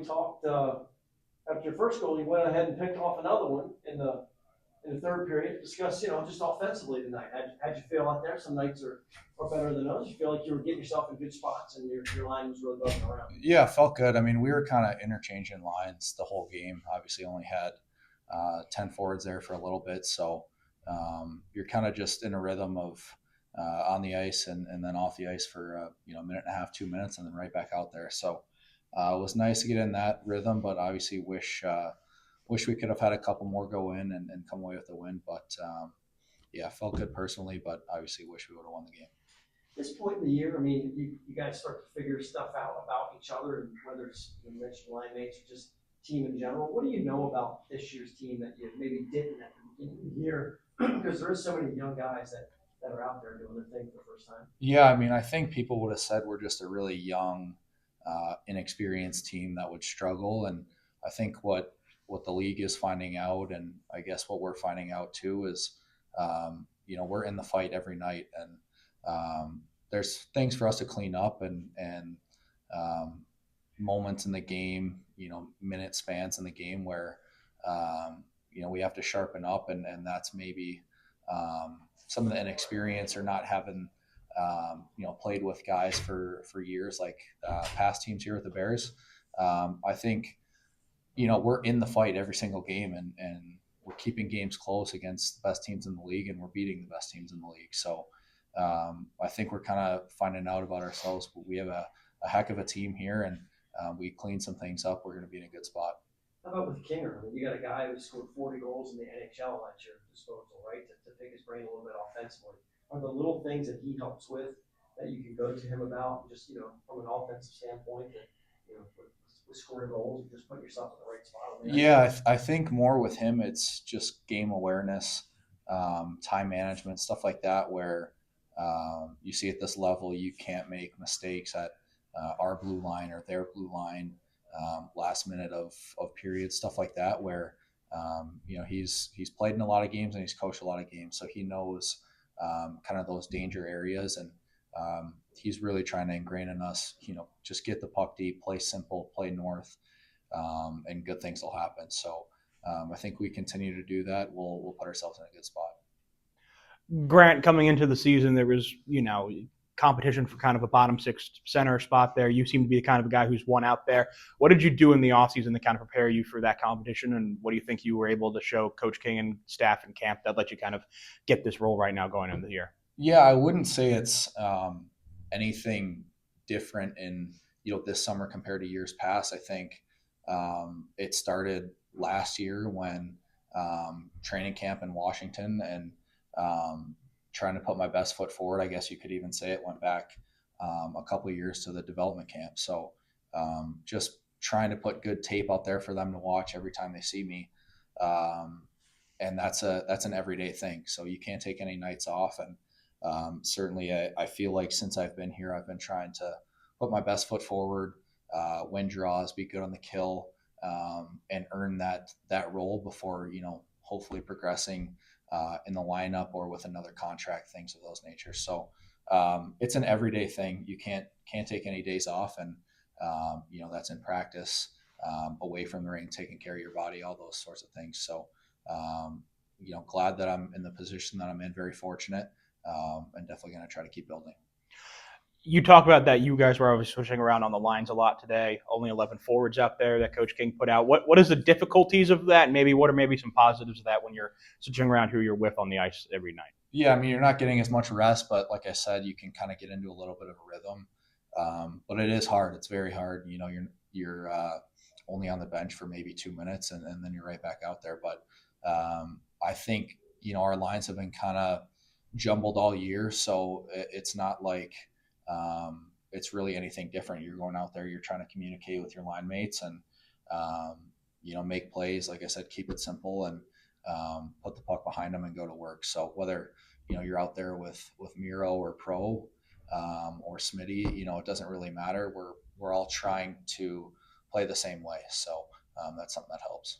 we talked after your first goal, you went ahead and picked off another one in the third period. Discuss, just offensively tonight. How'd you feel out there? Some nights are better than others. You feel like you were getting yourself in good spots and your line was really buzzing around. Yeah, it felt good. I mean, we were kind of interchanging lines the whole game. Obviously, only had 10 forwards there for a little bit. So you're kind of just in a rhythm of on the ice and then off the ice for, a minute and a half, 2 minutes, and then right back out there. So it was nice to get in that rhythm, but obviously wish we could have had a couple more go in and come away with the win. But yeah, felt good personally, but obviously wish we would have won the game. This point in the year, I mean, you guys start to figure stuff out about each other, and whether it's you mentioned line mates or just team in general. What do you know about this year's team that you maybe didn't at the beginning of the year? Because there is so many young guys that are out there doing their thing for the first time. Yeah, I mean, I think people would have said we're just a really young, inexperienced team that would struggle, and I think what the league is finding out, and I guess what we're finding out too, is we're in the fight every night, and there's things for us to clean up, and moments in the game, minute spans in the game where we have to sharpen up, and that's maybe some of the inexperience or not having played with guys for years like past teams here with the Bears. I think we're in the fight every single game, and we're keeping games close against the best teams in the league, and we're beating the best teams in the league. So I think we're kind of finding out about ourselves, but we have a heck of a team here, and we clean some things up. We're going to be in a good spot. How about with Kinger? I mean, you got a guy who scored 40 goals in the NHL at your disposal, right? To pick his brain a little bit offensively. Are the little things that he helps with that you can go to him about, just from an offensive standpoint, that with scoring goals, you just put yourself in the right spot on the ice? Yeah, I think more with him, it's just game awareness, time management, stuff like that, where you see at this level, you can't make mistakes at our blue line or their blue line, last minute of periods, stuff like that, where he's played in a lot of games and he's coached a lot of games, so he knows kind of those danger areas, and he's really trying to ingrain in us, just get the puck deep, play simple, play north, and good things will happen. So I think we continue to do that. We'll put ourselves in a good spot. Grant, coming into the season, there was, competition for kind of a bottom six center spot there. You seem to be the kind of a guy who's won out there. What did you do in the offseason to kind of prepare you for that competition? And what do you think you were able to show Coach King and staff in camp that let you kind of get this role right now going into the year? Yeah, I wouldn't say it's anything different in, this summer compared to years past. I think it started last year when training camp in Washington, and trying to put my best foot forward. I guess you could even say it went back a couple of years to the development camp. So just trying to put good tape out there for them to watch every time they see me. And that's an everyday thing. So you can't take any nights off. And certainly I feel like since I've been here, I've been trying to put my best foot forward, win draws, be good on the kill, and earn that role before, hopefully progressing in the lineup or with another contract, things of those nature. So it's an everyday thing. You can't take any days off, and that's in practice, away from the ring, taking care of your body, all those sorts of things. So glad that I'm in the position that I'm in. Very fortunate, and definitely going to try to keep building. You talk about that you guys were always switching around on the lines a lot today. Only 11 forwards out there that Coach King put out. What is the difficulties of that? And maybe what are maybe some positives of that when you're switching around who you're with on the ice every night? Yeah, I mean, you're not getting as much rest, but like I said, you can kind of get into a little bit of a rhythm. But it is hard. It's very hard. You're only on the bench for maybe 2 minutes, and then you're right back out there. But I think our lines have been kind of jumbled all year, so it's not like it's really anything different. You're going out there, you're trying to communicate with your line mates, and make plays. Like I said, keep it simple, and put the puck behind them and go to work. So whether you're out there with Miro or Pro, or Smitty, it doesn't really matter. We're all trying to play the same way. So that's something that helps.